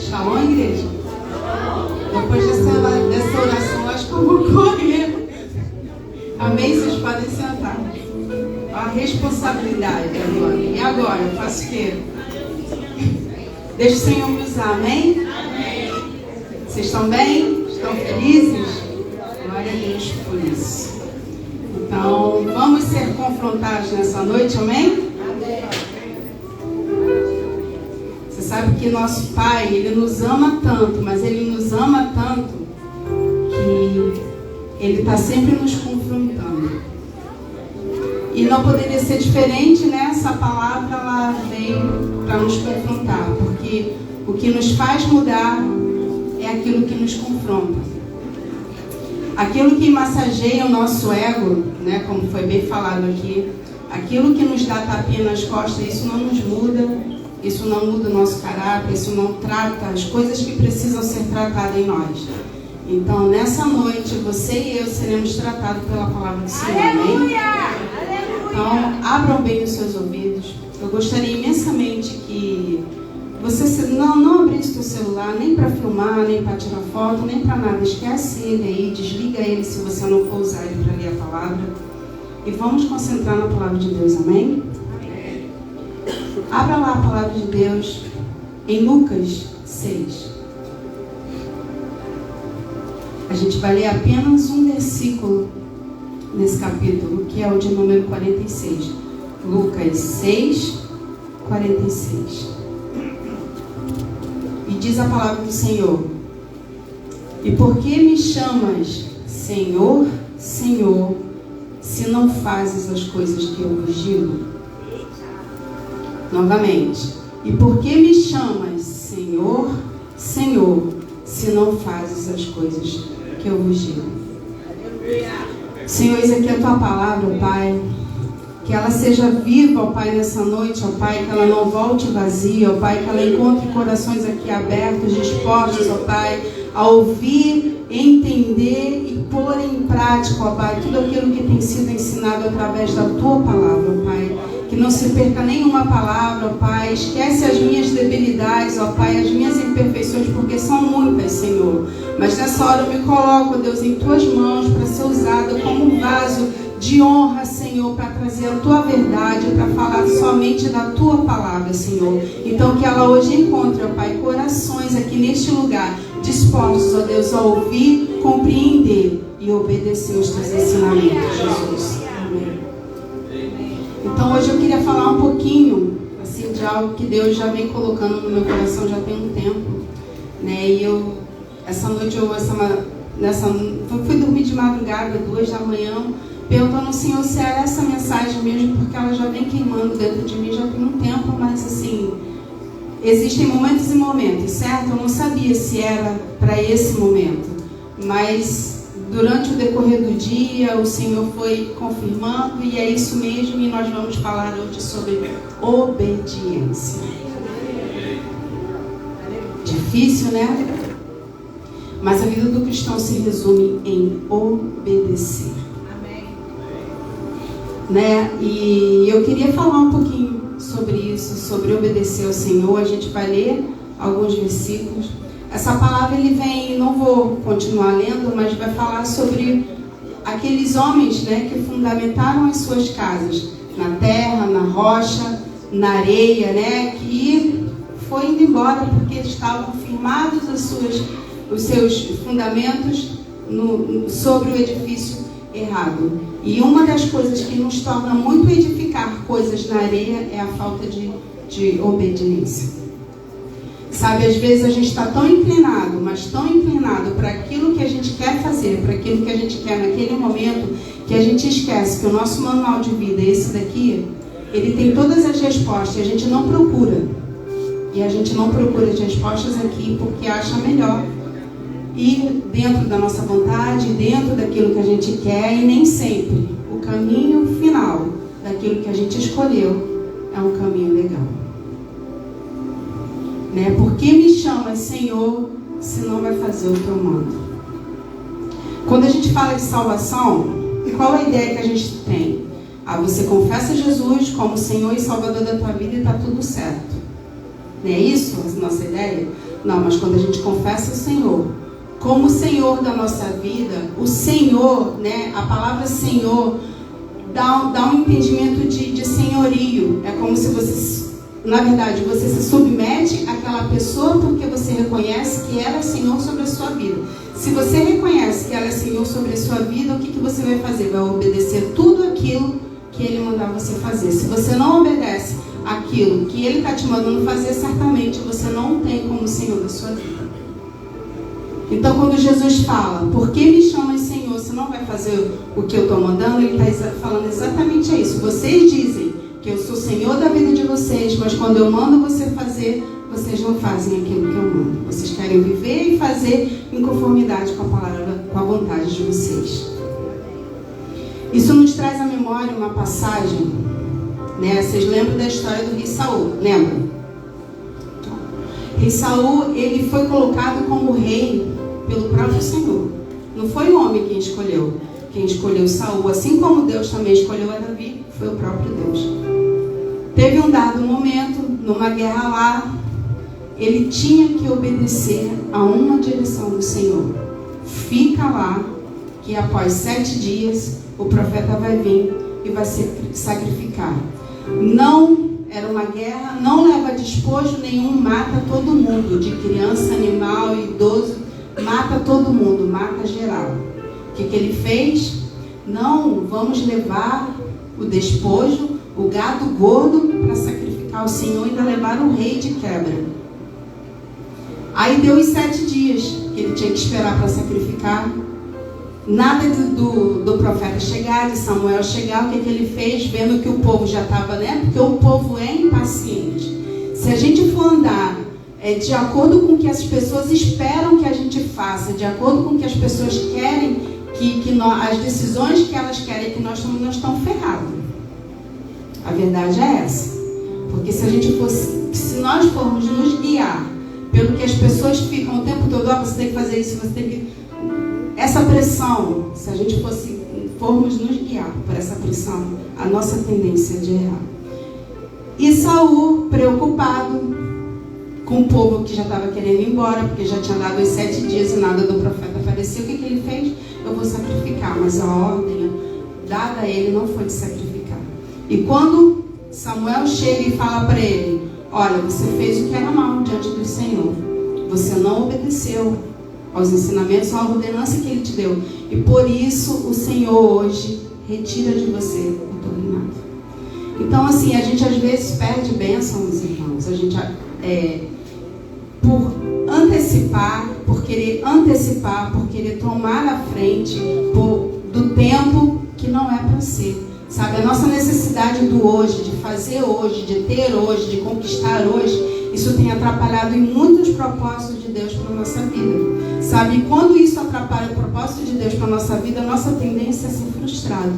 Shalom, igreja? Depois dessa oração, acho que eu vou correr. Amém? Vocês podem sentar. A responsabilidade agora. E agora? Eu faço o quê? Deixa o Senhor me usar. Amém? Amém. Vocês estão bem? Estão felizes? Glória a Deus por isso. Então, vamos ser confrontados nessa noite. Amém? Você sabe que nosso Pai, Ele nos ama tanto, mas Ele nos ama tanto que Ele está sempre nos confrontando. E não poderia ser diferente, né? Essa palavra, ela veio para nos confrontar, porque o que nos faz mudar é aquilo que nos confronta. Aquilo que massageia o nosso ego, né? Como foi bem falado aqui, aquilo que nos dá tapinha nas costas, isso não nos muda, isso não muda o nosso caráter, isso não trata as coisas que precisam ser tratadas em nós. Então, nessa noite, você e eu seremos tratados pela palavra do Senhor. Amém? Então, abram bem os seus ouvidos. Eu gostaria imensamente que você não abrisse o seu celular, nem para filmar, nem para tirar foto, nem para nada. Esquece ele aí, desliga ele se você não for usar ele para ler a palavra. E vamos concentrar na palavra de Deus, amém? Abra lá a palavra de Deus em Lucas 6. A gente vai ler apenas um versículo nesse capítulo, que é o de número 46. Lucas 6, 46. E diz a palavra do Senhor: E por que me chamas Senhor, Senhor, se não fazes as coisas que eu vos digo? Novamente. E por que me chamas Senhor, Senhor, se não fazes as coisas que eu vos digo? Senhor, isso aqui é a tua palavra, Pai. Que ela seja viva, ó Pai, nessa noite, ó Pai, que ela não volte vazia, ó Pai, que ela encontre corações aqui abertos, dispostos, ó Pai, a ouvir, entender e pôr em prática, ó Pai, tudo aquilo que tem sido ensinado através da tua palavra, ó Pai. Que não se perca nenhuma palavra, ó Pai. Esquece as minhas debilidades, ó Pai, as minhas imperfeições, porque são muitas, Senhor. Mas nessa hora eu me coloco, ó Deus, em tuas mãos para ser usada como um vaso de honra, Senhor, para trazer a tua verdade, para falar somente da tua palavra, Senhor. Então que ela hoje encontre, ó Pai, corações aqui neste lugar, dispostos, ó Deus, a ouvir, compreender e obedecer os teus ensinamentos, Jesus. Amém. Então hoje eu queria falar um pouquinho assim, de algo que Deus já vem colocando no meu coração já tem um tempo, né? E eu, essa noite, fui dormir de madrugada, 2 da manhã, perguntando ao Senhor se era essa mensagem mesmo, porque ela já vem queimando dentro de mim já tem um tempo, mas assim, existem momentos e momentos, certo? Eu não sabia se era para esse momento, mas durante o decorrer do dia, o Senhor foi confirmando, e é isso mesmo, e nós vamos falar hoje sobre obediência. Difícil, né? Mas a vida do cristão se resume em obedecer. Amém. Né? E eu queria falar um pouquinho sobre isso, sobre obedecer ao Senhor. A gente vai ler alguns versículos. Essa palavra ele vem, não vou continuar lendo, mas vai falar sobre aqueles homens, né, que fundamentaram as suas casas na terra, na rocha, na areia, né, que foi indo embora porque estavam firmados os seus fundamentos sobre o edifício errado. E uma das coisas que nos torna muito edificar coisas na areia é a falta de obediência. Sabe, às vezes a gente está tão inclinado, mas tão inclinado para aquilo que a gente quer fazer, para aquilo que a gente quer naquele momento, que a gente esquece que o nosso manual de vida, esse daqui, ele tem todas as respostas e a gente não procura. E a gente não procura as respostas aqui porque acha melhor ir dentro da nossa vontade, dentro daquilo que a gente quer, e nem sempre o caminho final daquilo que a gente escolheu é um caminho legal. Né? Por que me chamas Senhor, se não vai fazer o que eu mando? Quando a gente fala de salvação, qual a ideia que a gente tem? Você confessa Jesus como Senhor e Salvador da tua vida e está tudo certo. Não é isso a nossa ideia? Não, mas quando a gente confessa o Senhor como o Senhor da nossa vida, o Senhor, né, a palavra Senhor dá um entendimento de senhorio. É como se você, na verdade, você se submete àquela pessoa porque você reconhece que ela é Senhor sobre a sua vida. Se você reconhece que ela é Senhor sobre a sua vida, o que você vai fazer? Vai obedecer tudo aquilo que Ele mandar você fazer. Se você não obedece aquilo que Ele está te mandando fazer, certamente você não tem como Senhor da sua vida. Então, quando Jesus fala, por que me chamas Senhor, você não vai fazer o que eu estou mandando, Ele está falando exatamente isso. Vocês dizem que eu sou Senhor da vida de vocês, mas quando eu mando você fazer, vocês não fazem aquilo que eu mando. Vocês querem viver e fazer em conformidade com a palavra, com a vontade de vocês. Isso nos traz à memória uma passagem, né? Vocês lembram da história do rei Saul, lembram? O rei Saul, ele foi colocado como rei pelo próprio Senhor. Não foi o homem quem escolheu. Quem escolheu Saul, assim como Deus também escolheu a Davi, foi o próprio Deus. Teve um dado momento, numa guerra lá, ele tinha que obedecer a uma direção do Senhor. Fica lá, que após 7 dias, o profeta vai vir e vai se sacrificar. Não era uma guerra, não leva despojo nenhum, mata todo mundo, de criança, animal, idoso, mata todo mundo, mata geral. O que ele fez? Não, vamos levar o despojo, o gado gordo, para sacrificar o Senhor e ainda levar o rei de quebra. Aí deu os 7 dias que ele tinha que esperar para sacrificar. Nada do profeta chegar, de Samuel chegar. O que ele fez? Vendo que o povo já estava, né? Porque o povo é impaciente. Se a gente for andar de acordo com o que as pessoas esperam que a gente faça, de acordo com o que as pessoas querem, as decisões que elas querem que nós tomemos, nós estamos ferrados. A verdade é essa. Porque se nós formos nos guiar pelo que as pessoas ficam o tempo todo, você tem que fazer isso, você tem que... Essa pressão, se a gente formos nos guiar por essa pressão, a nossa tendência é de errar. E Saul, preocupado com o povo que já estava querendo ir embora, porque já tinha dado os 7 dias e nada do profeta apareceu, o que ele fez? Eu vou sacrificar, mas a ordem dada a ele não foi de sacrificar. E quando Samuel chega e fala para ele, olha, você fez o que era mal diante do Senhor, você não obedeceu aos ensinamentos, à ordenança que Ele te deu. E por isso o Senhor hoje retira de você o teu reinado. Então, assim, a gente às vezes perde bênçãos, irmãos. A gente, por antecipar, por querer tomar a frente do tempo que não é para ser. Sabe, a nossa necessidade do hoje, de fazer hoje, de ter hoje, de conquistar hoje, isso tem atrapalhado em muitos propósitos de Deus para a nossa vida. Sabe, e quando isso atrapalha o propósito de Deus para a nossa vida, a nossa tendência é ser frustrado.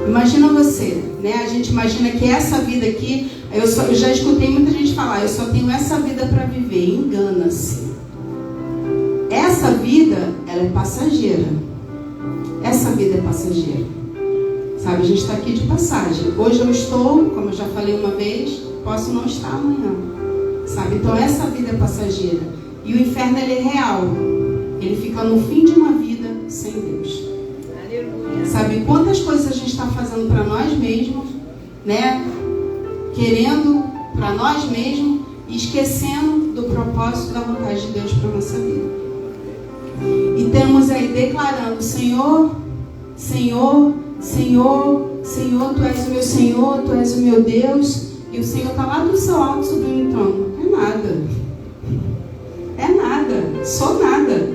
Imagina você, né? A gente imagina que essa vida aqui, eu já escutei muita gente falar, eu só tenho essa vida para viver. Engana-se. Essa vida, ela é passageira. Essa vida é passageira. Sabe, a gente está aqui de passagem. Hoje eu estou, como eu já falei uma vez, posso não estar amanhã. Sabe, então essa vida é passageira. E o inferno, ele é real. Ele fica no fim de uma vida sem Deus. Aleluia. Sabe, quantas coisas a gente está fazendo para nós mesmos, né? Querendo para nós mesmos e esquecendo do propósito da vontade de Deus para a nossa vida. E temos aí declarando, Senhor, Senhor, Senhor, Senhor, Tu és o meu Senhor, Tu és o meu Deus. E o Senhor está lá do seu alto subindo no trono. É nada. É nada. Sou nada.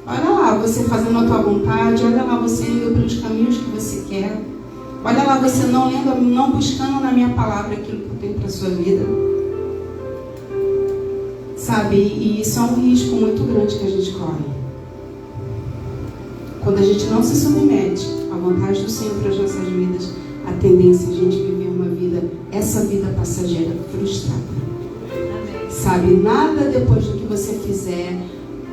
Olha lá você fazendo a tua vontade. Olha lá você indo pelos caminhos que você quer. Olha lá você não buscando na minha palavra aquilo que eu tenho para a sua vida. Sabe? E isso é um risco muito grande que a gente corre. Quando a gente não se submete à vontade do Senhor para as nossas vidas, a tendência é a gente viver uma vida, essa vida passageira, frustrada. Amém. Sabe, nada depois do que você fizer.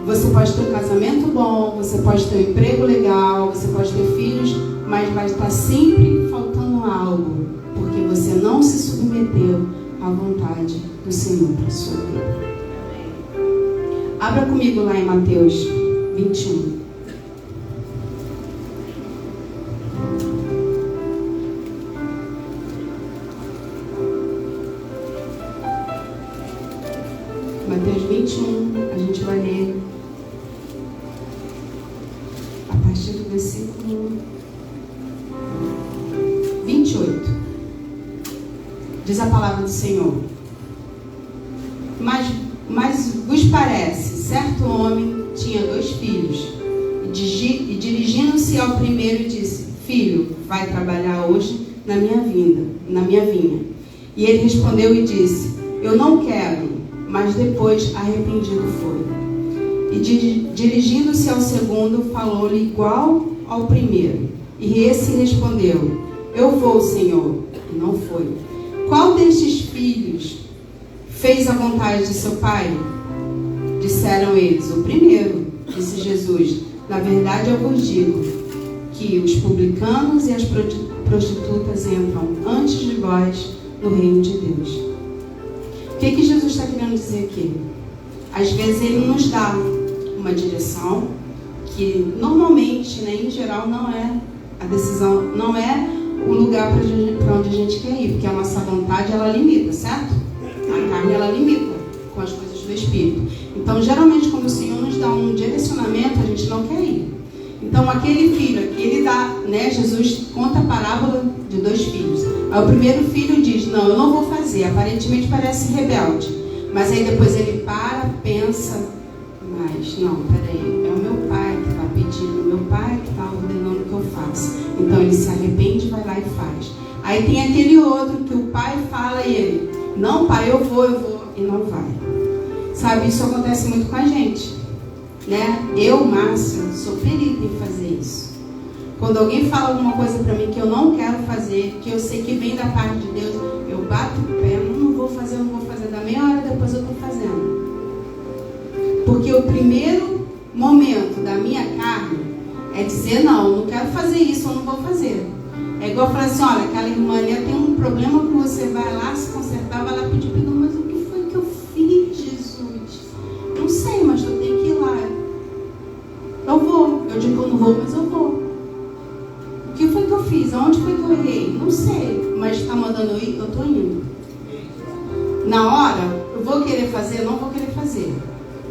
Você pode ter um casamento bom, você pode ter um emprego legal, você pode ter filhos, mas vai estar sempre faltando algo, porque você não se submeteu a vontade do Senhor para a sua vida. Abra comigo lá em Mateus 21. Mateus 21, a gente vai ler a partir do versículo 28. Diz a palavra do Senhor: Mas vos parece, certo homem tinha 2 filhos, e dirigindo-se ao primeiro disse: Filho, vai trabalhar hoje na minha vinha. E ele respondeu e disse: Eu não quero. Mas depois arrependido foi. E dirigindo-se ao segundo, falou-lhe igual ao primeiro. E esse respondeu: Eu vou, Senhor. E não foi. Qual destes filhos fez a vontade de seu pai? Disseram eles: O primeiro. Disse Jesus: Na verdade eu vos digo que os publicanos e as prostitutas entram antes de vós no reino de Deus. O que Jesus está querendo dizer aqui? Às vezes ele nos dá uma direção que normalmente, né, em geral, não é a decisão, não é o lugar para onde a gente quer ir, porque a nossa vontade, ela limita, certo? A carne, ela limita com as coisas do Espírito. Então, geralmente, quando o Senhor nos dá um direcionamento, a gente não quer ir. Então, aquele filho aqui, ele dá, né, Jesus conta a parábola de 2 filhos. Aí o primeiro filho diz: não, eu não vou fazer. Aparentemente parece rebelde. Mas aí depois ele pensa, mas não, peraí, é o meu pai que está pedindo, o meu pai que está ordenando que eu faça. Então ele se arrepende, vai lá e faz. Aí tem aquele outro que o pai fala e ele: não, pai, eu vou, e não vai. Sabe, isso acontece muito com a gente, né? Eu, Márcia, sou perita em fazer isso. Quando alguém fala alguma coisa para mim que eu não quero fazer, que eu sei que vem da parte de Deus, eu bato o pé, não vou fazer, da meia hora depois eu estou fazendo. Porque o primeiro momento da minha carne é dizer: não quero fazer isso, eu não vou fazer. É igual falar assim: olha, aquela irmã ali tem um problema que você vai lá se consertar, vai lá pedir perdão. Mas o que foi que eu fiz, Jesus? Não sei, mas eu tenho que ir lá. Eu vou. Eu digo que eu não vou, mas eu vou. O que foi que eu fiz? Aonde foi que eu errei? Não sei, mas está mandando eu ir, eu estou indo. Na hora, eu vou querer fazer, não vou querer fazer.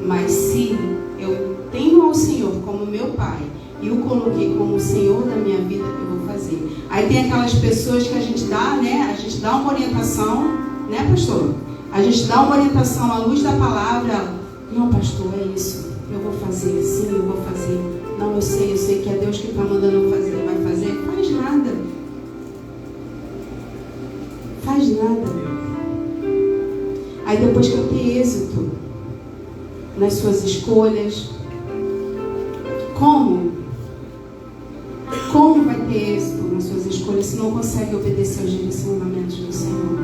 Mas se eu tenho ao Senhor como meu Pai e o coloquei como o Senhor da minha vida, eu vou fazer. Aí tem aquelas pessoas que a gente dá, né? A gente dá uma orientação, né, pastor? A gente dá uma orientação à luz da palavra. Não, pastor, é isso. Eu vou fazer, sim, eu vou fazer. Não, eu sei que é Deus que está mandando eu fazer. Ele vai fazer? Faz nada. Faz nada. Aí depois que eu ter êxito nas suas escolhas, como vai ter êxito nas suas escolhas se não consegue obedecer aos direcionamentos do Senhor?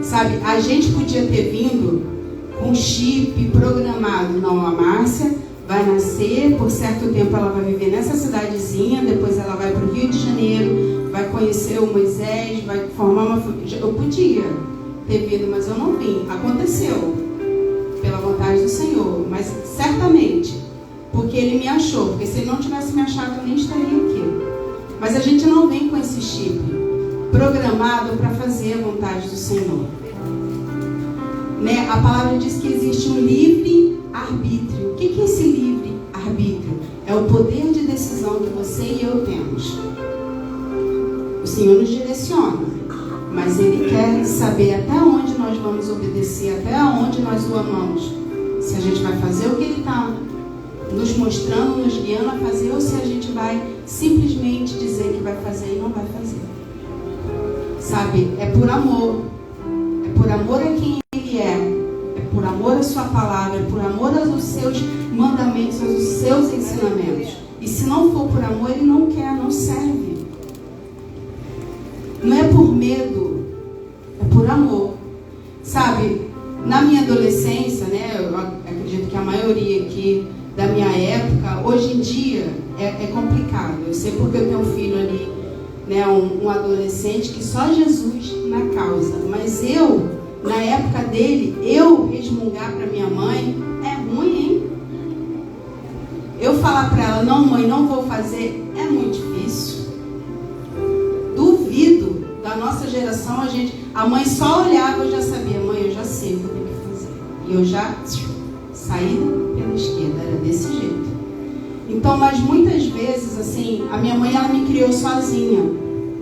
Sabe, a gente podia ter vindo com chip programado. Não, a Márcia vai nascer, por certo tempo ela vai viver nessa cidadezinha, depois ela vai para o Rio de Janeiro, vai conhecer o Moisés, vai formar uma família. Eu podia ter vindo, mas eu não vim. Aconteceu pela vontade do Senhor, mas certamente porque Ele me achou, porque se Ele não tivesse me achado, eu nem estaria aqui. Mas a gente não vem com esse chip programado para fazer a vontade do Senhor, né? A palavra diz que existe um livre arbítrio. O que é esse livre arbítrio? É o poder de decisão que você e eu temos. O Senhor nos direciona, mas Ele quer saber até onde nós vamos obedecer, até onde nós o amamos. Se a gente vai fazer o que Ele está nos mostrando, nos guiando a fazer, ou se a gente vai simplesmente dizer que vai fazer e não vai fazer. Sabe, é por amor. É por amor a quem Ele é por amor à sua palavra, é por amor aos seus mandamentos, aos seus ensinamentos. E se não for por amor, Ele não quer, não serve. Não é por medo, é por amor. Sabe, na minha adolescência, né, eu acredito que a maioria aqui da minha época, hoje em dia é complicado. Eu sei porque eu tenho um filho ali né, um adolescente que só Jesus na causa. Mas eu, na época dele, eu resmungar para minha mãe, é ruim, hein? Eu falar para ela, não mãe, não vou fazer, é muito difícil. Duvido, da nossa geração, a mãe só olhava, eu já sabia, mãe, eu já sei o que eu tenho que fazer. E eu já saí pela esquerda, era desse jeito. Então, mas muitas vezes, assim, a minha mãe, ela me criou sozinha,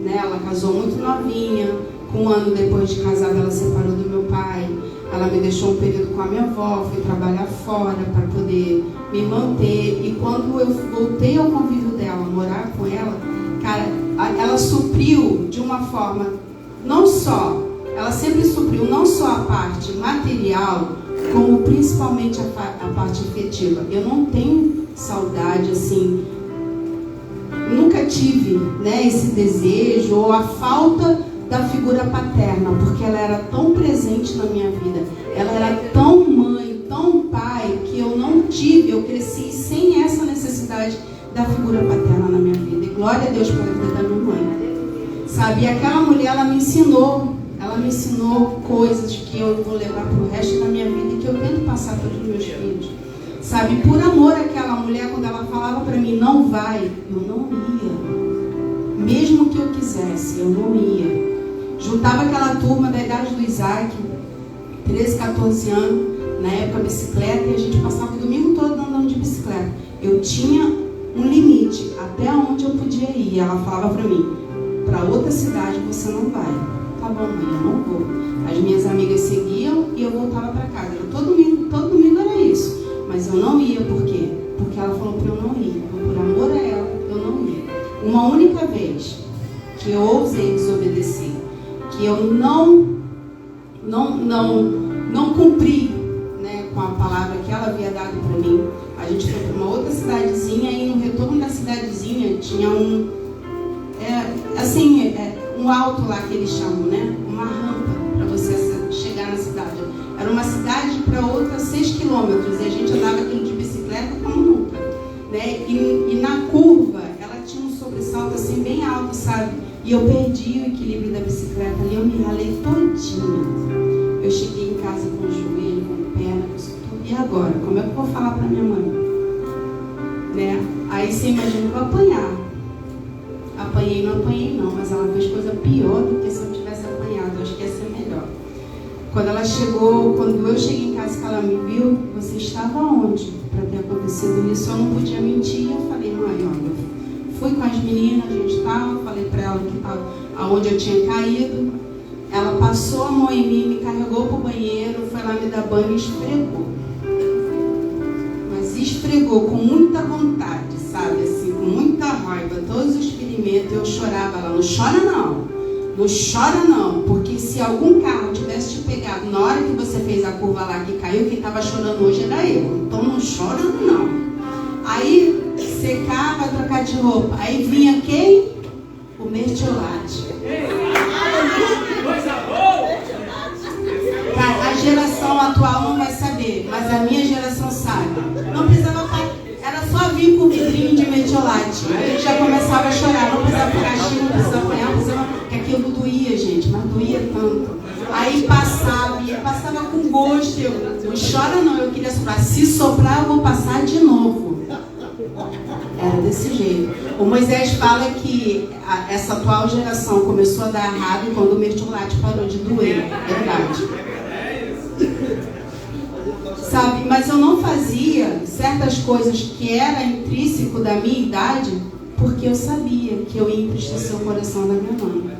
né? Ela casou muito novinha, com um ano depois de casada, ela separou do meu pai, ela me deixou um período com a minha avó, fui trabalhar fora para poder me manter, e quando eu voltei ao convívio dela, morar com ela, cara, ela supriu de uma forma, não só, ela sempre supriu não só a parte material, como principalmente a parte afetiva. Eu não tenho saudade, assim, nunca tive, né, esse desejo ou a falta da figura paterna, porque ela era tão presente na minha vida, ela era tão mãe, tão pai, que eu não tive, eu cresci sem essa necessidade da figura paterna na minha vida. E glória a Deus pela vida da minha mãe, sabe? E aquela mulher, ela me ensinou coisas que eu vou levar para o resto da minha vida e que eu tento passar para os meus filhos, sabe? Por amor àquela mulher, quando ela falava para mim, não vai, eu não ia. Mesmo que eu quisesse, eu não ia. Juntava aquela turma da idade do Isaac, 13, 14 anos, na época bicicleta, e a gente passava o domingo todo andando de bicicleta. Eu tinha um limite, até onde eu podia ir. Ela falava para mim, para outra cidade você não vai. Tá bom, mãe, eu não vou. As minhas amigas seguiam e eu voltava para casa. Todo domingo era isso. Mas eu não ia, por quê? Porque ela falou para eu não ir. Por amor a ela, eu não ia. Uma única vez que eu ousei desobedecer, que eu não cumpri, né, com a palavra que ela havia dado para mim. A gente foi para uma outra cidadezinha e no retorno da cidadezinha tinha um alto lá que eles chamam, né? Uma rampa para você chegar na cidade. Era uma cidade para outra 6 quilômetros e a gente andava aquilo de bicicleta como nunca, né? E na curva ela tinha um sobressalto assim bem alto, sabe? E eu perdi o equilíbrio da bicicleta ali, eu me ralei todinha. Eu cheguei em casa com o joelho, com perna, e agora? Como é que eu vou falar para minha mãe? Né? Aí você imagina que eu vou apanhar. Apanhei, não apanhei não, mas ela fez coisa pior do que se eu tivesse apanhado. Eu acho que ia ser melhor. Quando eu cheguei em casa que ela me viu, você estava onde para ter acontecido isso? Eu não podia mentir. Eu falei, mãe, olha, eu fui com as meninas, a gente estava, falei para ela que estava aonde eu tinha caído. Ela passou a mão em mim, me carregou para o banheiro, foi lá me dar banho e esfregou. Mas esfregou com muita vontade, sabe? Assim, com muita raiva, todos os ferimentos. Eu chorava. Ela, não chora não, não chora não, porque se algum carro tivesse te pegado na hora que você fez a curva lá que caiu, quem estava chorando hoje era eu. Então não chora não. Aí secava, trocar de roupa. Aí vinha quem? O mertiolate. A geração atual não vai saber, mas a minha geração sabe. Não precisava, era só vir com o vidrinho de mertiolate. A gente já começava a chorar, não precisava pegar castigo, não precisava apanhar, porque aquilo doía, gente, mas doía tanto. Aí passava com gosto. Eu não chora não, eu queria soprar. Se soprar, eu vou passar de novo. Era desse jeito. O Moisés fala que essa atual geração começou a dar errado quando o mertiolate parou de doer. Verdade. Sabe, mas eu não fazia certas coisas que era intrínseco da minha idade, porque eu sabia que eu ia entristecer o coração da minha mãe.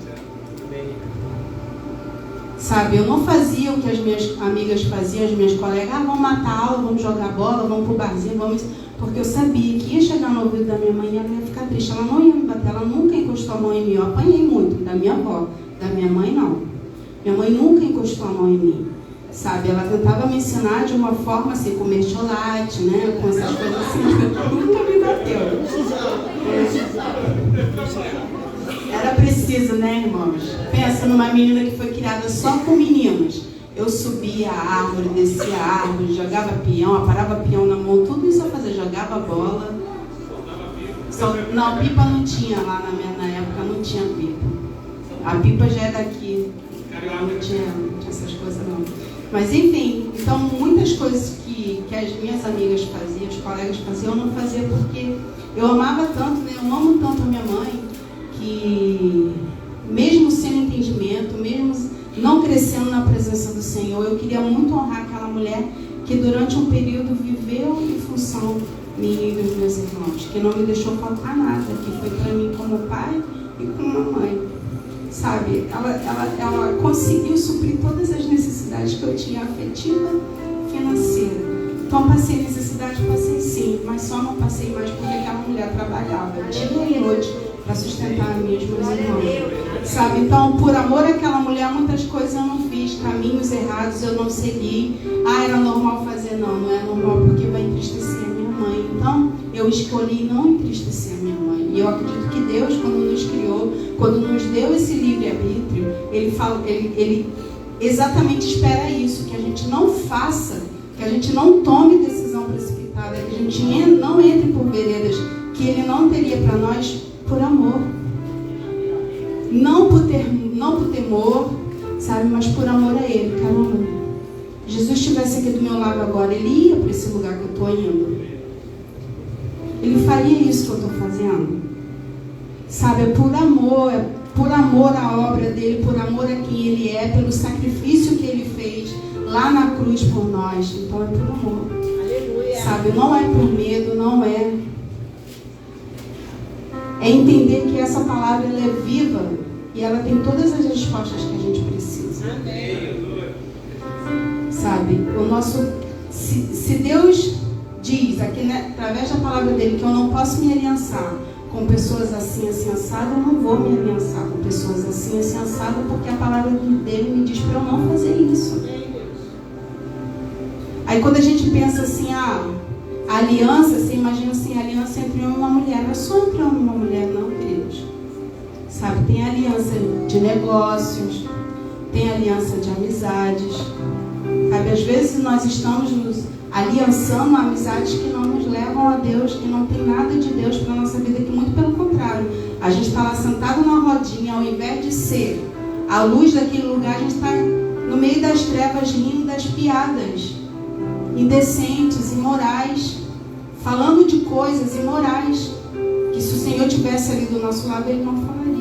Sabe, eu não fazia o que as minhas amigas faziam, as minhas colegas, vamos matar a aula, vamos jogar bola, vamos pro barzinho, vamos... Porque eu sabia que ia chegar no ouvido da minha mãe e ela ia ficar triste. Ela não ia me bater, ela nunca encostou a mão em mim. Eu apanhei muito da minha avó, da minha mãe não. Minha mãe nunca encostou a mão em mim. Sabe, ela tentava me ensinar de uma forma assim, com mertiolate, né? Com essas coisas assim. Nunca me bateu. Era preciso, né, irmãos? Pensa numa menina que foi criada só com meninos. Eu subia a árvore, descia a árvore, jogava peão, aparava peão na mão, tudo isso eu fazia, jogava bola. Não, pipa não tinha lá na época, não tinha pipa. A pipa já é daqui. Não tinha essas coisas não. Mas enfim, então muitas coisas que as minhas amigas faziam, os colegas faziam, eu não fazia porque eu amava tanto, né? Eu amo tanto a minha mãe, que mesmo sem entendimento, mesmo não crescendo na presença do Senhor, eu queria muito honrar aquela mulher que durante um período viveu em função minha e dos meus irmãos, que não me deixou faltar nada, que foi para mim como pai e como mãe. Sabe, ela conseguiu suprir todas as necessidades que eu tinha, afetiva, financeira. Então passei necessidade, passei sim, mas só não passei mais porque aquela mulher trabalhava dia e noite para sustentar a mim e os meus irmãos. Sabe, então por amor àquela mulher muitas coisas eu não fiz, caminhos errados eu não segui. Era normal fazer, não é normal porque vai entristecer a minha mãe. Então eu escolhi não entristecer a minha mãe. E eu acredito que Deus, quando nos criou, quando nos deu esse livre-arbítrio, Ele exatamente espera isso, que a gente não faça, que a gente não tome decisão precipitada, que a gente não entre por veredas que Ele não teria para nós por amor. Não por temor, sabe, mas por amor a Ele. Caramba, Jesus estivesse aqui do meu lado agora, Ele ia para esse lugar que eu estou indo. Ele faria isso que eu estou fazendo. Sabe, é por amor à obra dele, por amor a quem ele é, pelo sacrifício que ele fez lá na cruz por nós. Então é por amor. Aleluia. Sabe, não é por medo, não é. É entender que essa palavra ela é viva e ela tem todas as respostas que a gente precisa. Amém. Sabe, o nosso. Se Deus diz aqui, né, através da palavra dele, que eu não posso me aliançar com pessoas assim, assim, assado, eu não vou me aliançar com pessoas assim, assim, assado, porque a palavra dele me diz para eu não fazer isso. Aí quando a gente pensa assim, a aliança, você imagina assim, a aliança entre um e uma mulher. Não é só entre um e uma mulher, não, queridos. Sabe, tem aliança de negócios, tem aliança de amizades. Sabe, às vezes nós estamos nos aliançando a amizades que não nos levam a Deus, que não tem nada de Deus para a nossa vida, que muito pelo contrário. A gente está lá sentado na rodinha, ao invés de ser a luz daquele lugar, a gente está no meio das trevas rindo das piadas indecentes, imorais, falando de coisas imorais, que se o Senhor tivesse ali do nosso lado, Ele não falaria.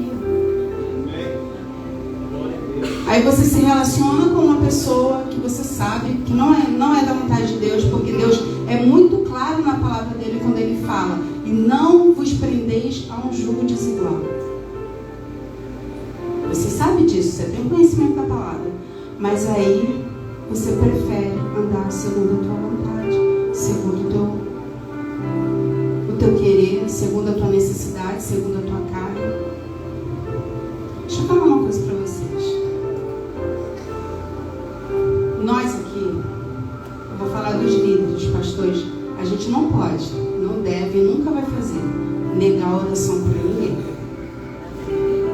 Aí você se relaciona com uma pessoa que você sabe que não é da vontade de Deus, porque Deus é muito claro na palavra dele quando ele fala: e não vos prendeis a um jugo desigual. Você sabe disso, você tem conhecimento da palavra, mas aí você prefere andar segundo a tua vontade, segundo o teu querer, segundo a tua necessidade, segundo a tua carne. Deixa eu falar uma coisa para vocês. Nós aqui, eu vou falar dos líderes, dos pastores, a gente não pode, não deve, nunca vai fazer negar a oração para ninguém.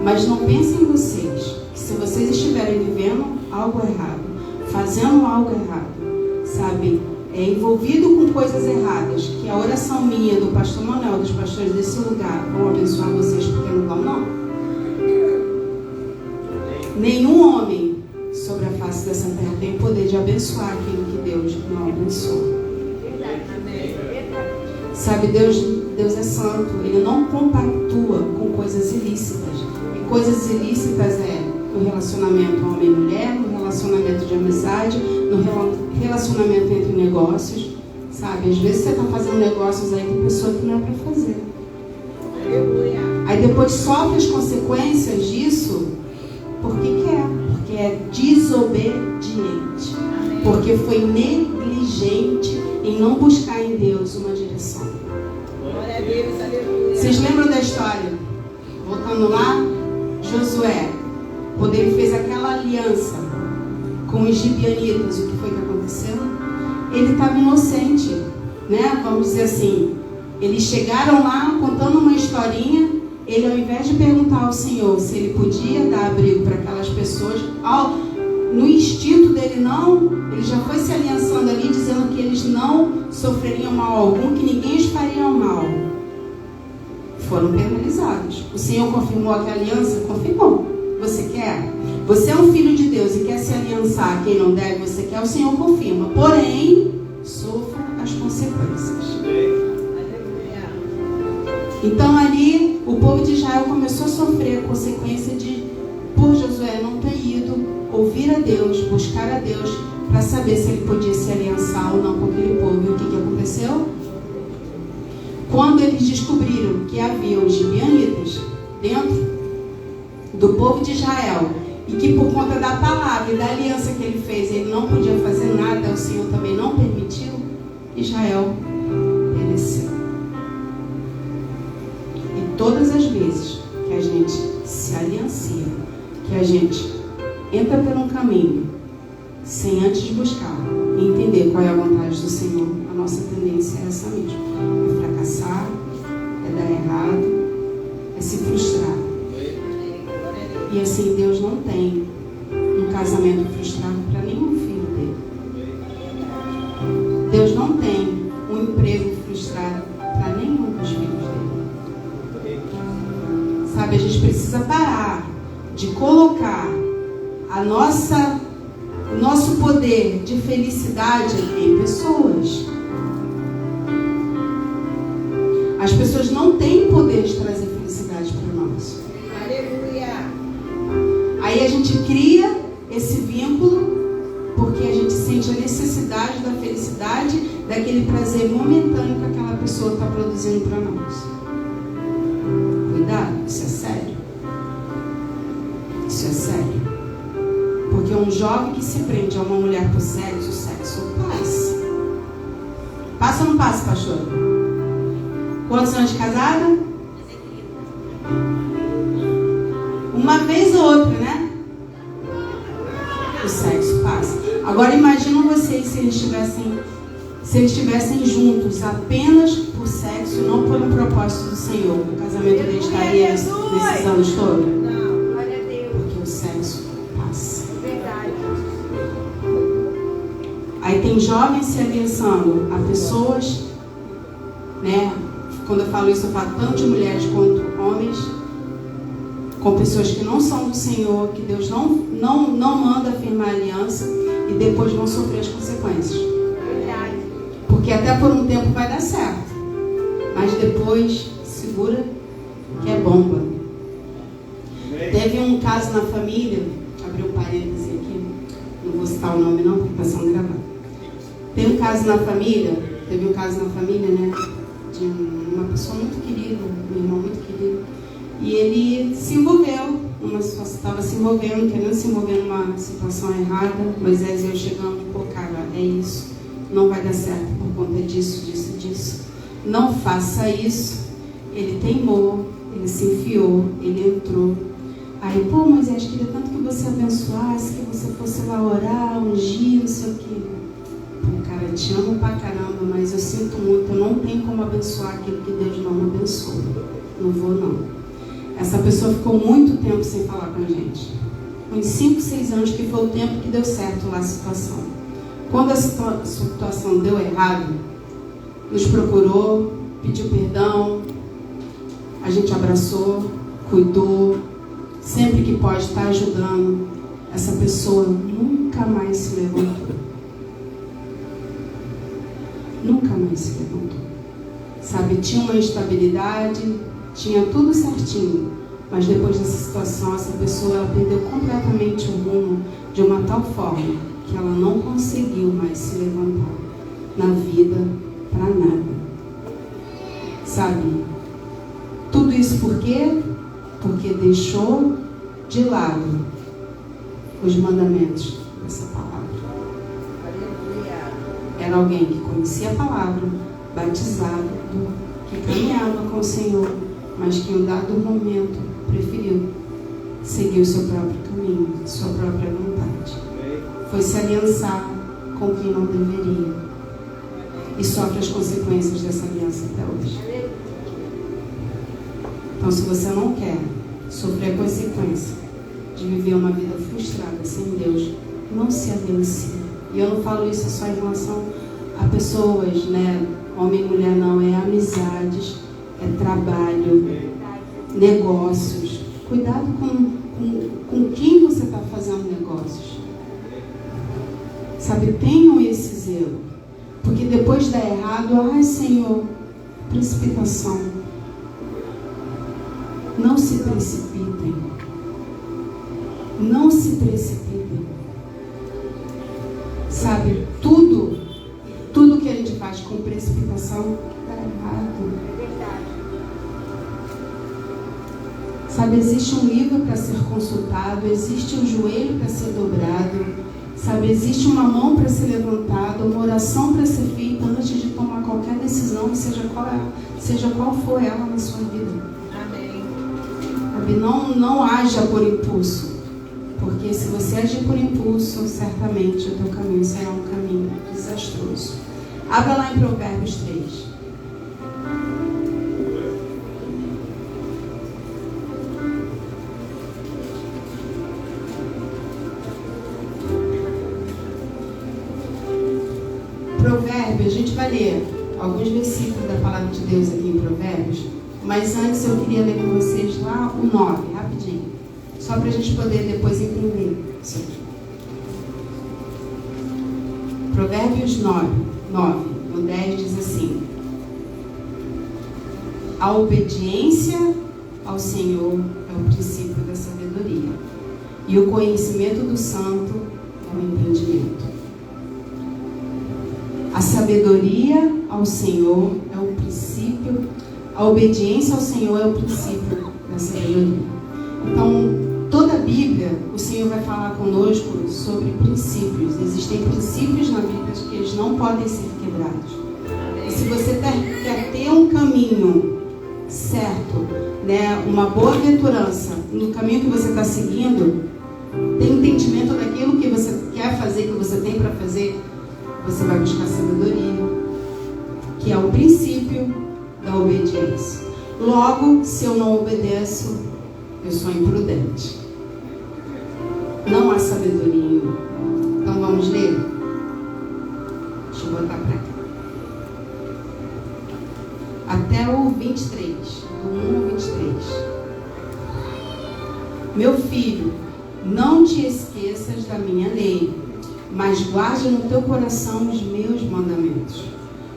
Mas não pensem em vocês, que se vocês estiverem vivendo algo errado, fazendo algo errado, sabe, envolvido com coisas erradas, que a oração minha, do pastor Manuel, dos pastores desse lugar, vão abençoar vocês, porque não vão, não. Nenhum homem sobre a face dessa terra tem o poder de abençoar aquilo que Deus não abençoa. Sabe, Deus é santo, Ele não compactua com coisas ilícitas. E coisas ilícitas é no relacionamento homem e mulher, no relacionamento de amizade, no relacionamento entre negócios. Sabe, às vezes você está fazendo negócios aí com pessoa que não é para fazer. Aí depois sofre as consequências disso porque quer. Porque é desobediente. Porque foi negligente em não buscar em Deus uma direção. Glória a Deus, aleluia. Vocês lembram da história? Voltando lá, Josué, quando ele fez aquela aliança com os gibeonitas, o que foi que aconteceu? Ele estava inocente, né? Vamos dizer assim. Eles chegaram lá contando uma historinha. Ele, ao invés de perguntar ao Senhor se ele podia dar abrigo para aquelas pessoas, no instinto dele não, ele já foi se aliançando ali, dizendo que eles não sofreriam mal algum, que ninguém os faria mal. foram penalizados. O Senhor confirmou aquela aliança? Confirmou. Você quer? Você é um filho de Deus e quer se aliançar a quem não deve, você quer, o Senhor confirma. Porém, sofra as consequências. Então ali, o povo de Israel começou a sofrer a consequência de, por Josué não ter ido ouvir a Deus, buscar a Deus, para saber se ele podia se aliançar ou não com aquele povo. E o que aconteceu? Quando eles descobriram que havia os gibeonitas dentro do povo de Israel, e que por conta da palavra e da aliança que ele fez, ele não podia fazer nada, o Senhor também não permitiu, Israel pereceu. E todas as vezes que a gente se aliancia, que a gente entra por um caminho sem antes buscar e entender qual é a vontade do Senhor, a nossa tendência é essa mesmo: é fracassar, é dar errado, é se frustrar. E assim, Deus não tem um casamento frustrado para nenhum filho dele. Deus não tem um emprego frustrado para nenhum dos filhos dele. Sabe, a gente precisa parar de colocar o nosso poder de felicidade em pessoas. As pessoas não têm poder de trazer felicidade para nós. Aí a gente cria esse vínculo porque a gente sente a necessidade da felicidade, daquele prazer momentâneo que aquela pessoa está produzindo para nós. Cuidado, isso é sério. Isso é sério. Porque um jovem que se prende a uma mulher por sexo, o sexo passa. Passa ou não passa, pastor? Quantos anos de casada? Uma vez ou outra, né? O sexo passa. Agora imaginam vocês se eles estivessem juntos apenas por sexo, não por um propósito do Senhor. O casamento deles estaria nesses anos todos? Não, glória a Deus. Porque o sexo passa. Verdade. Aí tem jovens se aliançando a pessoas, né? Quando eu falo isso, eu falo tanto de mulheres quanto homens, com pessoas que não são do Senhor, que Deus não manda firmar aliança, e depois vão sofrer as consequências. Verdade. Porque até por um tempo vai dar certo, mas depois segura que é bomba. Teve um caso na família, abri um parênteses aqui, não vou citar o nome não, porque está sendo gravado. Teve um caso na família, né, de uma pessoa muito querida, um irmão muito querido, e ele se envolveu numa situação, estava se envolvendo, querendo se envolver numa situação errada. Moisés e eu chegando, pô, cara, é isso, não vai dar certo por conta disso. Não faça isso. Ele teimou, ele se enfiou, ele entrou. Aí, pô, Moisés, queria tanto que você abençoasse, que você fosse lá orar, ungir, não sei o quê. Pô, cara, eu te amo pra caramba, mas eu sinto muito, eu não tenho como abençoar aquilo que Deus não abençoa. Não vou, não. Essa pessoa ficou muito tempo sem falar com a gente. Uns 5, 6 anos, que foi o tempo que deu certo lá a situação. Quando a situação deu errado, nos procurou, pediu perdão, a gente abraçou, cuidou, sempre que pode estar ajudando. Essa pessoa nunca mais se levantou. Nunca mais se levantou. Sabe, tinha uma instabilidade, tinha tudo certinho, mas depois dessa situação, essa pessoa ela perdeu completamente o rumo de uma tal forma que ela não conseguiu mais se levantar na vida para nada. Sabe? Tudo isso por quê? Porque deixou de lado os mandamentos dessa palavra. Era alguém que conhecia a palavra, batizado, que caminhava com o Senhor, mas que em um dado momento preferiu seguir o seu próprio caminho, sua própria vontade. Foi se aliançar com quem não deveria e sofre as consequências dessa aliança até hoje. Então, se você não quer sofrer a consequência de viver uma vida frustrada sem Deus, não se aliancie. E eu não falo isso só em relação a pessoas, né? Homem e mulher, não, é amizades, é trabalho, negócios. Cuidado com quem você está fazendo negócios. Sabe, tenham esse zelo. Porque depois dá errado, ai Senhor, precipitação. Não se precipitem. Não se precipitem. Sabe, tudo que a gente faz com precipitação dá errado. É verdade. Sabe, existe um livro para ser consultado, existe um joelho para ser dobrado, sabe, existe uma mão para ser levantada, uma oração para ser feita antes de tomar qualquer decisão, seja qual for ela na sua vida. Amém. Sabe, não haja por impulso, porque se você agir por impulso, certamente o teu caminho será um caminho desastroso. Abra lá em Provérbios 3. Provérbios, a gente vai ler alguns versículos da palavra de Deus aqui em Provérbios, mas antes eu queria ler com vocês lá o 9, rapidinho, só para a gente poder depois entender isso aqui. Provérbios 9, no 10 diz assim: a obediência ao Senhor é o princípio da sabedoria, e o conhecimento do santo é o entendimento. A sabedoria ao Senhor é o princípio, a obediência ao Senhor é o princípio da sabedoria. Então, toda a Bíblia, o Senhor vai falar conosco sobre princípios. Existem princípios na Bíblia que eles não podem ser quebrados. E se você quer ter um caminho certo, né, uma boa aventurança no caminho que você está seguindo, tem entendimento daquilo que você quer fazer, que você tem para fazer, você vai buscar sabedoria, que é o princípio da obediência. Logo, se eu não obedeço, eu sou imprudente. Não há sabedoria em mim. Então vamos ler? Deixa eu botar para cá. Até o 23, do 1 ao 23. Meu filho, não te esqueças da minha lei, mas guarde no teu coração os meus mandamentos,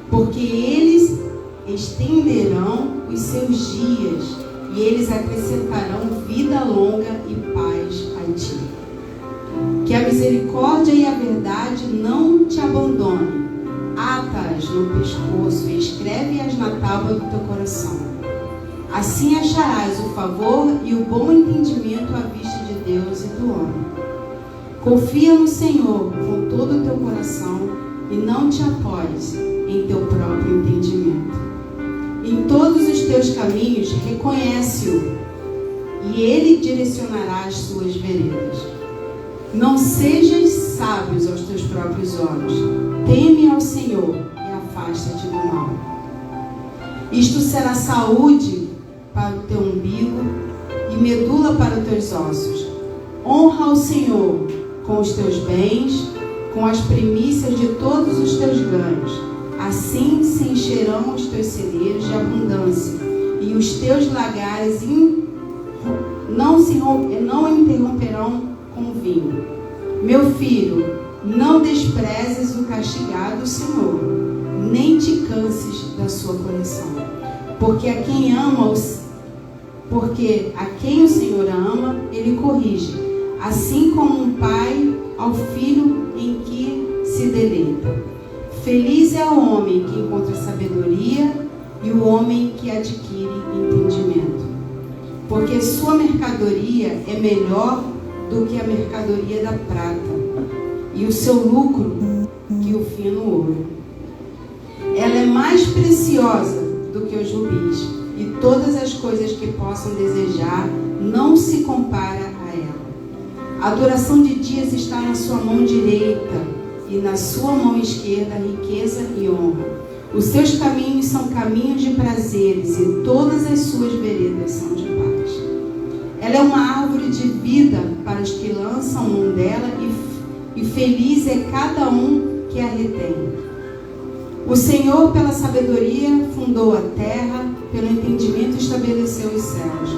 porque eles estenderão os seus dias e eles acrescentarão vida longa e paz a ti. Que a misericórdia e a verdade não te abandonem. Ata-as no pescoço e escreve-as na tábua do teu coração. Assim acharás o favor e o bom entendimento à vista de Deus e do homem. Confia no Senhor com todo o teu coração e não te apoies em teu próprio entendimento. Em todos os teus caminhos reconhece-o e ele direcionará as suas veredas. Não sejas sábios aos teus próprios olhos. Teme ao Senhor e afasta-te do mal. Isto será saúde para o teu umbigo e medula para os teus ossos. Honra ao Senhor com os teus bens, com as primícias de todos os teus ganhos. Assim se encherão os teus celeiros de abundância, e os teus lagares não interromperão com vinho. Meu filho, não desprezes o castigado do Senhor, nem te canses da sua correção. Porque a quem o Senhor ama, ele corrige, assim como um pai ao filho em que se deleita. Feliz é o homem que encontra sabedoria e o homem que adquire entendimento, porque sua mercadoria é melhor do que a mercadoria da prata, e o seu lucro que o fino ouro. Ela é mais preciosa do que os rubis, e todas as coisas que possam desejar não se compara a ela. A duração de dias está na sua mão direita, e na sua mão esquerda riqueza e honra. Os seus caminhos são caminhos de prazeres, e todas as suas veredas são de paz. Ela é uma árvore de vida para os que lançam mão dela, e feliz é cada um que a retém. O Senhor, pela sabedoria, fundou a terra, pelo entendimento estabeleceu os céus.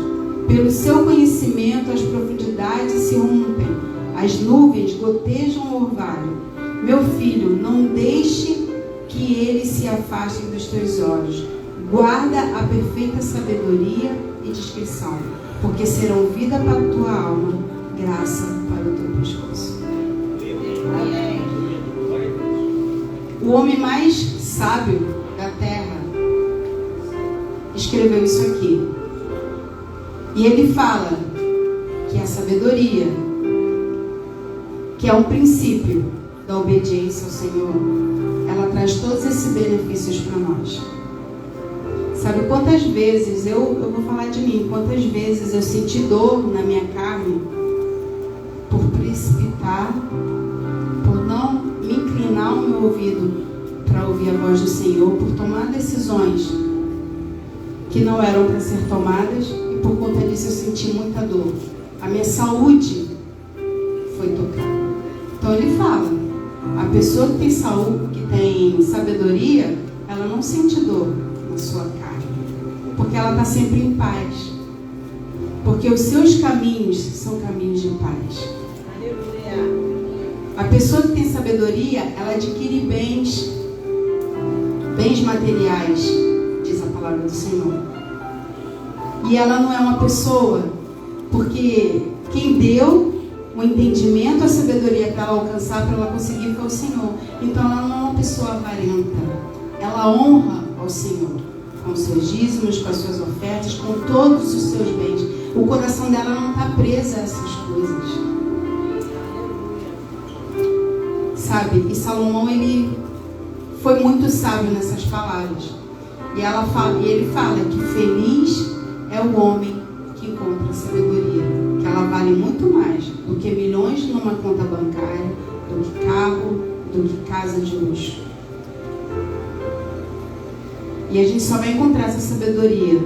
Pelo seu conhecimento as profundidades se rompem, as nuvens gotejam o orvalho. Meu filho, não deixe que eles se afastem dos teus olhos. Guarda a perfeita sabedoria e discrição, porque serão vida para a tua alma, graça para o teu pescoço. O homem mais sábio da terra escreveu isso aqui. E ele fala que a sabedoria, que é um princípio da obediência ao Senhor, ela traz todos esses benefícios para nós. Sabe quantas vezes, eu vou falar de mim, quantas vezes eu senti dor na minha carne por precipitar, por não me inclinar o meu ouvido para ouvir a voz do Senhor, por tomar decisões que não eram para ser tomadas, e por conta disso eu senti muita dor. A minha saúde foi tocada. Então ele fala, a pessoa que tem saúde, que tem sabedoria, ela não sente dor na sua carne, porque ela está sempre em paz, porque os seus caminhos são caminhos de paz. A pessoa que tem sabedoria, ela adquire bens materiais, diz a palavra do Senhor. E ela não é uma pessoa, porque quem deu o entendimento, a sabedoria para ela alcançar, para ela conseguir, foi o Senhor. Então ela não é uma pessoa avarenta. Ela honra ao Senhor com os seus dízimos, com as suas ofertas, com todos os seus bens. O coração dela não está preso a essas coisas. Sabe? E Salomão, ele foi muito sábio nessas palavras. E ele fala que feliz é o homem que encontra sabedoria, que ela vale muito mais do que milhões numa conta bancária, do que carro, do que casa de luxo. E a gente só vai encontrar essa sabedoria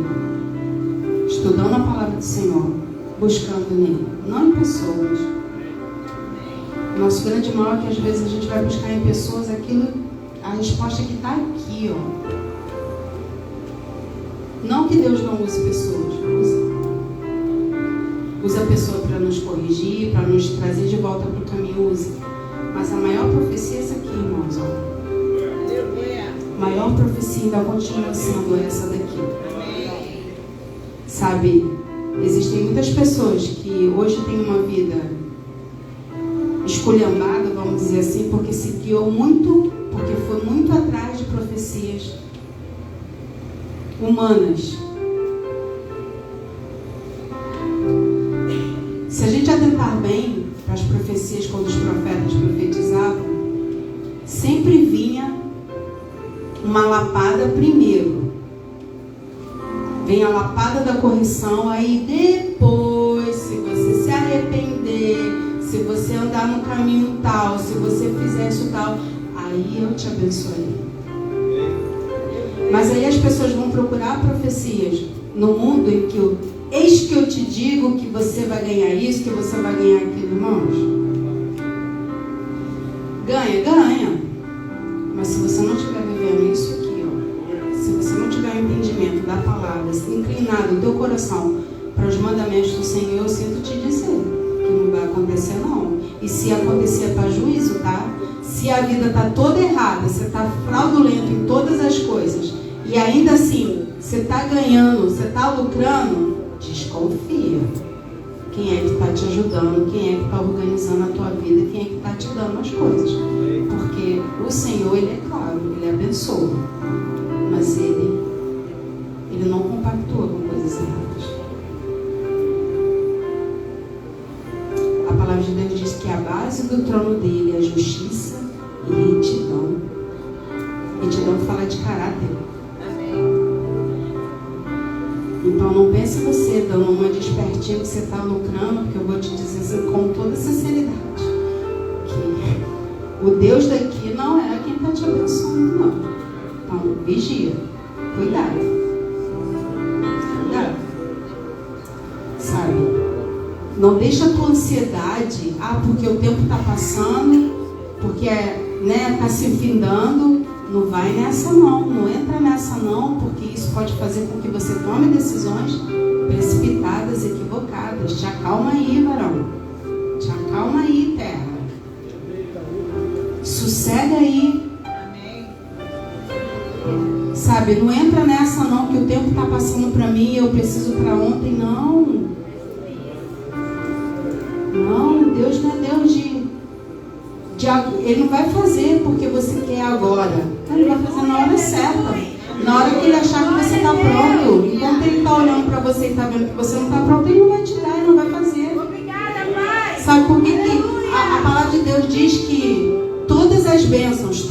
estudando a palavra do Senhor, buscando nele, não em pessoas. Nosso grande mal é que às vezes a gente vai buscar em pessoas aquilo, a resposta que está aqui, ó. Não que Deus não use pessoas, usa a pessoa para nos corrigir, para nos trazer de volta para o caminho, usa. Mas a maior profecia é essa aqui, irmãos, ó. A maior profecia ainda continua sendo essa daqui. Sabe, existem muitas pessoas que hoje têm uma vida esculhambada, vamos dizer assim, porque se guiou muito, porque foi muito atrás de profecias humanas. Se a gente atentar bem para as profecias, quando os profetas profetizavam, sempre vinha uma lapada primeiro. Vem a lapada da correção, aí depois, se você se arrepender, se você andar no caminho tal, se você fizer isso tal, aí eu te abençoarei. Mas aí as pessoas vão procurar profecias no mundo em que eis que eu te digo que você vai ganhar isso, que você vai ganhar aquilo, irmãos. Ganha. Mas se você não estiver vivendo isso aqui, ó, se você não tiver o entendimento da palavra, se inclinar o teu coração para os mandamentos do Senhor, eu sinto te dizer que não vai acontecer não. E se acontecer é para juízo, tá? Se a vida está toda errada, você está fraudulento em todas as coisas, e ainda assim você está ganhando, você está lucrando, desconfia. Quem é que está te ajudando? Quem é que está organizando a tua vida? Quem é que está te dando as coisas? Porque o Senhor, ele é claro, ele abençoa, mas ele não compactua com coisas erradas. A palavra de Deus diz que a base do trono dele é justiça e retidão. Retidão fala de caráter. Então não pense você dando uma despertinha que você está lucrando, porque eu vou te dizer assim, com toda sinceridade, que o Deus daqui não é quem está te abençoando, não. Então vigia, cuidado. Sabe? Não deixa a tua ansiedade, porque o tempo está passando, porque está se findando, Não vai nessa não, não entra nessa não, porque isso pode fazer com que você tome decisões precipitadas, equivocadas. Te acalma aí, varão. Te acalma aí, terra. Sossega aí. Sabe, não entra nessa não, que o tempo está passando para mim e eu preciso para ontem. Não. Não, Deus não é Deus de Ele não vai fazer porque você quer agora. Ele vai fazer na hora certa. Na hora que ele achar que você está pronto. Enquanto ele está olhando para você e está vendo que você não está pronto, ele não vai te dar, ele não vai fazer. Obrigada, Pai. Sabe por que a palavra de Deus diz que todas as bênçãos,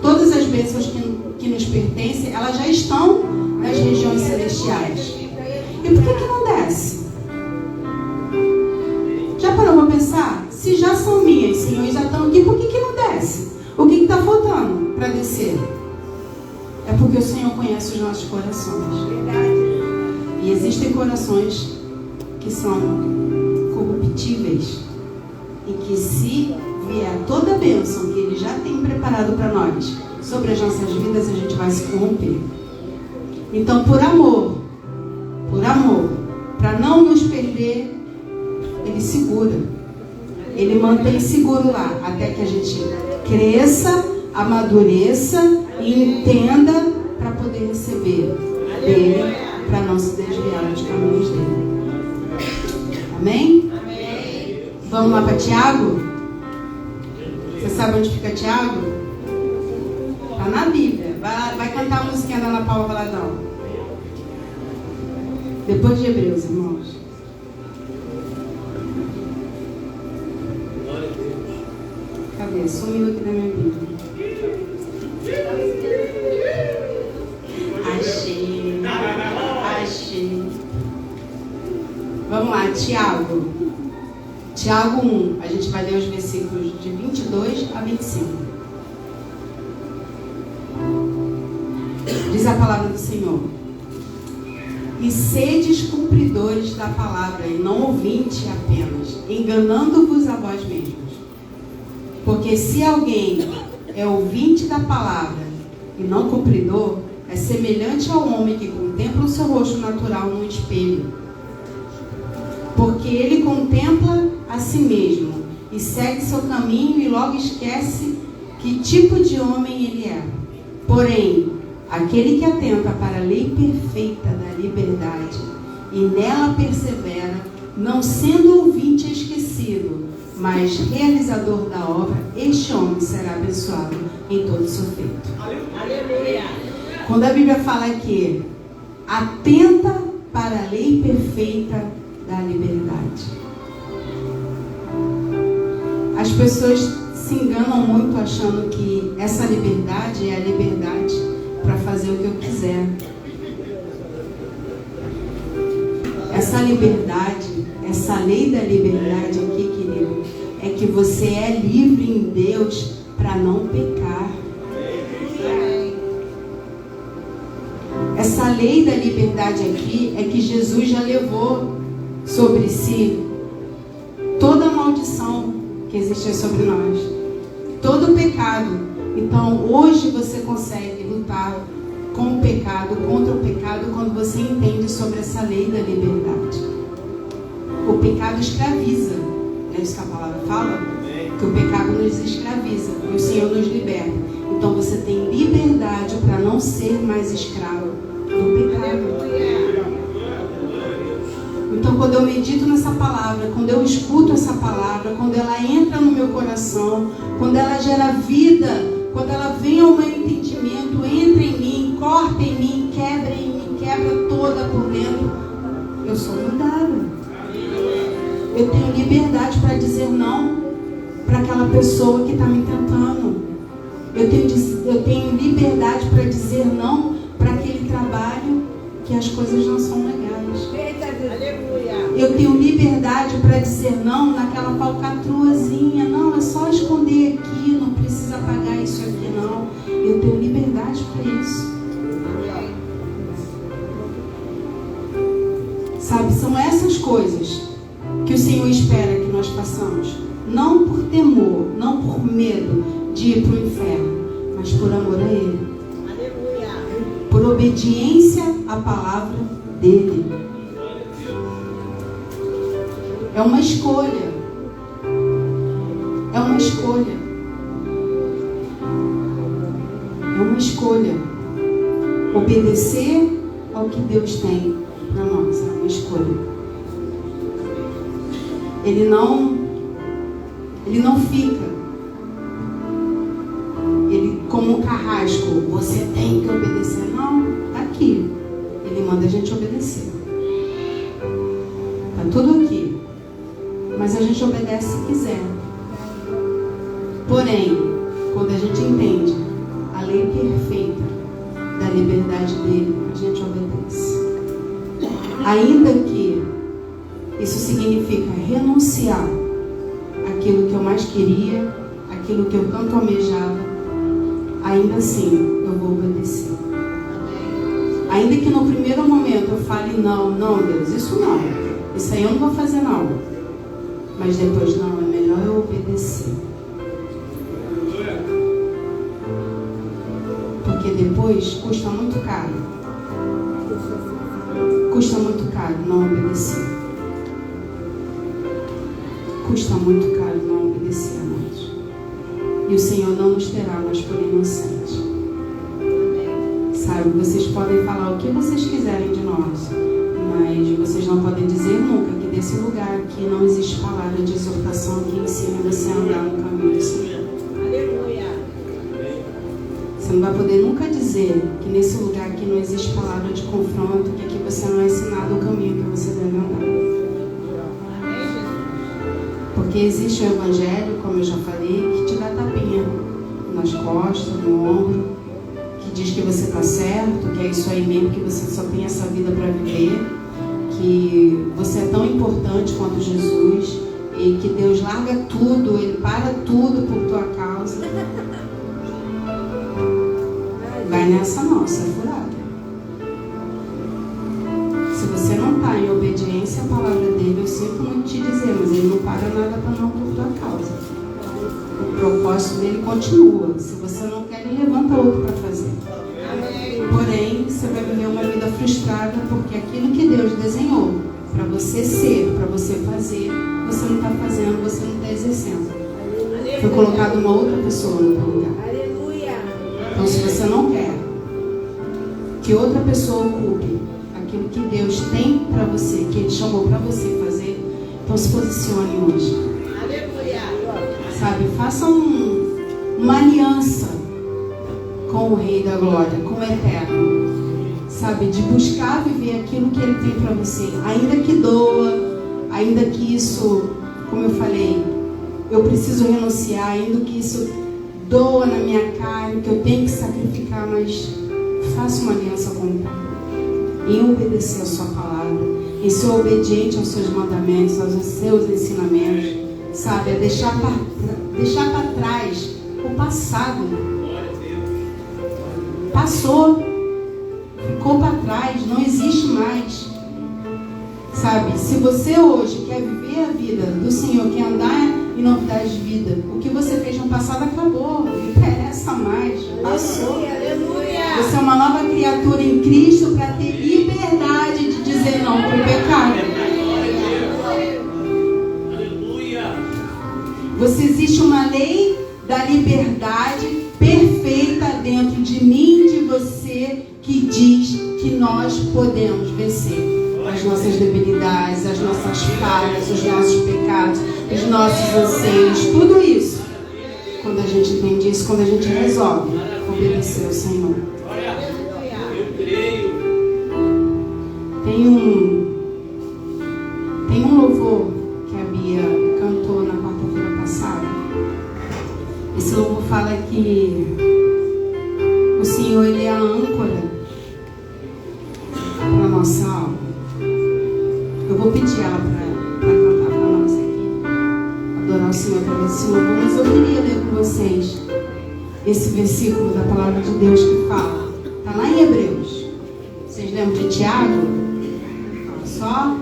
todas as bênçãos que nos pertencem, elas já estão nas regiões celestiais. E por que não desce? Já parou para pensar? Se já são minhas, Senhor, e já estão aqui, por que não desce? O que está faltando para descer? É porque o Senhor conhece os nossos corações. E existem corações que são corruptíveis. E que se vier toda a bênção que Ele já tem preparado para nós sobre as nossas vidas, a gente vai se corromper. Então, por amor, para não nos perder, Ele segura. Ele mantém seguro lá, até que a gente cresça, amadureça e entenda para poder receber dele, para não se desviar dos caminhos dele. Amém? Amém. Vamos lá para Tiago? Você sabe onde fica Tiago? Está na Bíblia. Vai cantar a musiquinha da Ana Paula Valadão. Depois de Hebreus, irmãos. Cadê? Sumiu aqui da minha Bíblia. Achei. Vamos lá, Tiago. Tiago 1. A gente vai ler os versículos de 22 a 25. Diz a palavra do Senhor: e sedes cumpridores da palavra, e não ouvintes apenas, enganando-vos a vós mesmos. Porque se alguém é ouvinte da palavra e não cumpridor, é semelhante ao homem que contempla o seu rosto natural no espelho. Porque ele contempla a si mesmo e segue seu caminho e logo esquece que tipo de homem ele é. Porém, aquele que atenta para a lei perfeita da liberdade e nela persevera, não sendo ouvinte esquecido, mas realizador da obra, este homem será abençoado em todo o seu feito. Aleluia! Quando a Bíblia fala que atenta para a lei perfeita da liberdade, as pessoas se enganam muito achando que essa liberdade é a liberdade para fazer o que eu quiser. Essa liberdade, essa lei da liberdade aqui, querido, é que você é livre em Deus para não pecar. Essa lei da liberdade aqui é que Jesus já levou sobre si toda a maldição que existia sobre nós, todo o pecado. Então hoje você consegue lutar com o pecado, contra o pecado, quando você entende sobre essa lei da liberdade. O pecado escraviza, é isso que a palavra fala? Que o pecado nos escraviza e o Senhor nos liberta. Então você tem liberdade para não ser mais escravo do pecado. Então quando eu medito nessa palavra, quando eu escuto essa palavra, quando ela entra no meu coração, quando ela gera vida, quando ela vem ao meu entendimento, entra em mim, corta em mim, quebra toda por dentro, eu sou mudada. Eu tenho liberdade para dizer não para aquela pessoa que está me tentando. Eu tenho liberdade para dizer não para aquele trabalho que as coisas não são legais. Eu tenho liberdade para dizer não naquela falcatruazinha. Não, é só esconder aqui, não precisa pagar isso aqui, não. Eu tenho liberdade para isso. Sabe, são essas coisas que o Senhor espera que nós façamos. Não por temor, não por medo de ir para o inferno, mas por amor a Ele. Por obediência à palavra dEle. É uma escolha. É uma escolha. É uma escolha. Obedecer ao que Deus tem para nós. É uma escolha. Ele não fica. Ele, como um carrasco, você tem que obedecer. Não, está aqui. Ele manda a gente obedecer. Está tudo aqui. Mas a gente obedece se quiser. Porém, quando a gente entende a lei perfeita da liberdade dele, a gente obedece. Ainda que isso significa renunciar àquilo que eu mais queria, aquilo que eu tanto almejava, ainda assim eu vou obedecer. Ainda que no primeiro momento eu fale, não, Deus, isso não. Isso aí eu não vou fazer não. Mas depois não, é melhor eu obedecer. Porque depois custa muito caro. Custa muito caro não obedecer. Custa muito caro não obedecer, amados. E o Senhor não nos terá mais por inocentes. Sabe, vocês podem falar o que vocês quiserem de nós, mas vocês não podem dizer nunca que desse lugar aqui não existe palavra de exortação que ensina você a andar no caminho do Senhor. Você não vai poder nunca dizer que nesse lugar aqui não existe palavra de confronto, que aqui você não é ensinado o caminho que você deve andar. Porque existe o Evangelho, como eu já falei, que te dá tapinha nas costas, no ombro, que diz que você está certo, que é isso aí mesmo, que você só tem essa vida para viver, que você é tão importante quanto Jesus e que Deus larga tudo, Ele para tudo por tua causa. Vai nessa nossa, é furada. Se você não está em obediência à palavra dele, eu sinto muito te dizer, mas ele não para nada para não por tua causa. O propósito dele continua. Se você não quer, ele levanta outro para fazer. Porém, você vai viver uma vida frustrada porque aquilo que Deus desenhou para você ser, para você fazer, você não está fazendo, você não está exercendo. Foi colocado uma outra pessoa no teu lugar. Então, se você não quer que outra pessoa ocupe aquilo que Deus tem para você, que Ele chamou para você fazer, então se posicione hoje. Sabe, faça uma aliança com o Rei da Glória, com o Eterno. Sabe, de buscar viver aquilo que Ele tem para você, ainda que doa, ainda que isso, como eu falei, eu preciso renunciar, ainda que isso doa na minha carne, que eu tenho que sacrificar, mas faça uma aliança com o Pai. Em obedecer a sua palavra, em ser obediente aos seus mandamentos, aos seus ensinamentos, sabe, a deixar para trás o passado. Passou, ficou para trás, não existe mais. Sabe, se você hoje quer viver a vida do Senhor, quer andar em novidade de vida, o que você fez no passado acabou, não interessa mais, passou. Você é uma nova criatura em Cristo para ter liberdade de dizer não para o pecado. Você existe uma lei da liberdade perfeita dentro de mim e de você que diz que nós podemos vencer as nossas debilidades, as nossas falhas, os nossos pecados, os nossos anseios, tudo isso. Quando a gente entende isso, quando a gente resolve obedecer ao Senhor. Tem um louvor que a Bia cantou na quarta-feira passada. Esse louvor fala que o Senhor, Ele é a âncora para a nossa alma. Eu vou pedir ela para cantar para nós aqui, adorar o Senhor através desse louvor, mas eu queria ler com vocês esse versículo da palavra de Deus que fala, está lá em Hebreus. Vocês lembram de Tiago? Só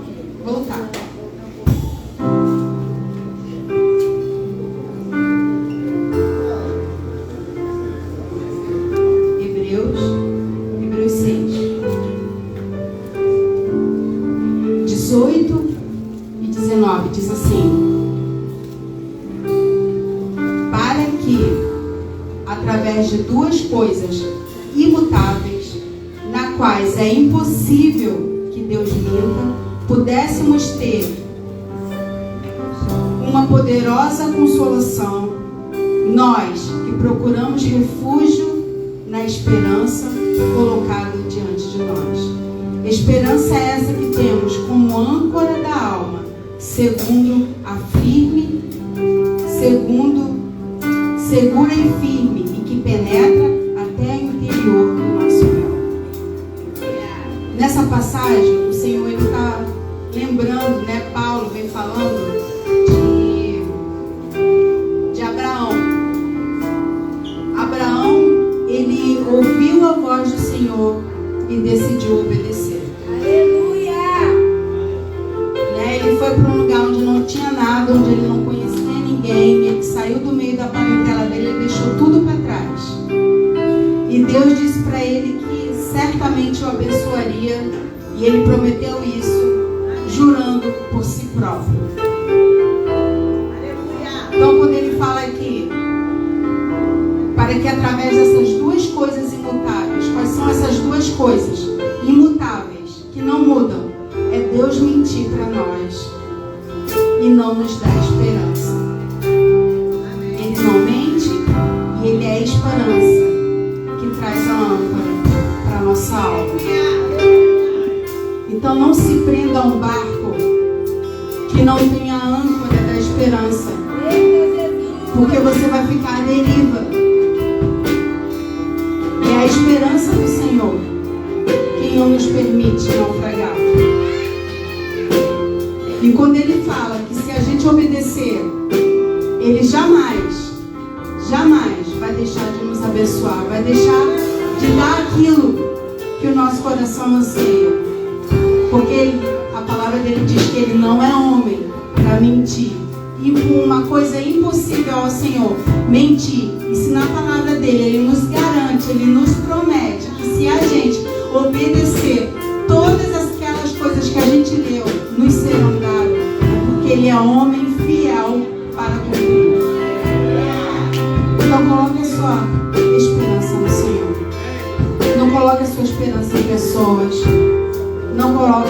voltar. coisas imutáveis, na quais é impossível que Deus minta, pudéssemos ter uma poderosa consolação, nós que procuramos refúgio na esperança colocada diante de nós. Esperança é essa que temos como âncora da alma, segura e firme, e que penetra até o interior do nosso véu. Nessa passagem, o Senhor está lembrando, Paulo vem falando de Abraão. Abraão, ele ouviu a voz do Senhor e decidiu obedecer. Aleluia! Ele foi para um lugar onde não tinha nada, onde ele não conhecia ninguém. Ele saiu do meio da parentela dele, ele deixou tudo para trás. E Deus disse para ele que certamente o abençoaria, e ele prometeu isso, jurando por si próprio. Então, quando ele fala aqui, para que através dessas duas coisas imutáveis, quais são essas duas coisas imutáveis, que não mudam? É Deus mentir para nós e não nos dar esperança. Ele não mente e Ele é a esperança que traz a âncora para a nossa alma. Então não se prenda a um barco que não tenha a âncora da esperança, porque você vai ficar à deriva. É a esperança do Senhor que não nos permite naufragar. E quando Ele fala que se a gente obedecer, Ele jamais vai deixar de nos abençoar, vai deixar de dar aquilo que o nosso coração anseia. Porque a palavra dele diz que Ele não é homem para mentir. E uma coisa impossível ao Senhor, mentir. E se na palavra dele Ele nos garante, Ele nos promete que se a gente obedecer, todas aquelas coisas que a gente leu nos serão dadas, porque Ele é homem fiel para cumprir. Então coloque a sua esperança no Senhor. Não coloque a sua esperança em pessoas. Não coloque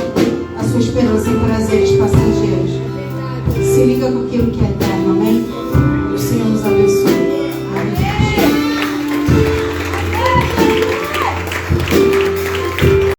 a sua esperança em prazeres passageiros. Se liga com aquilo que é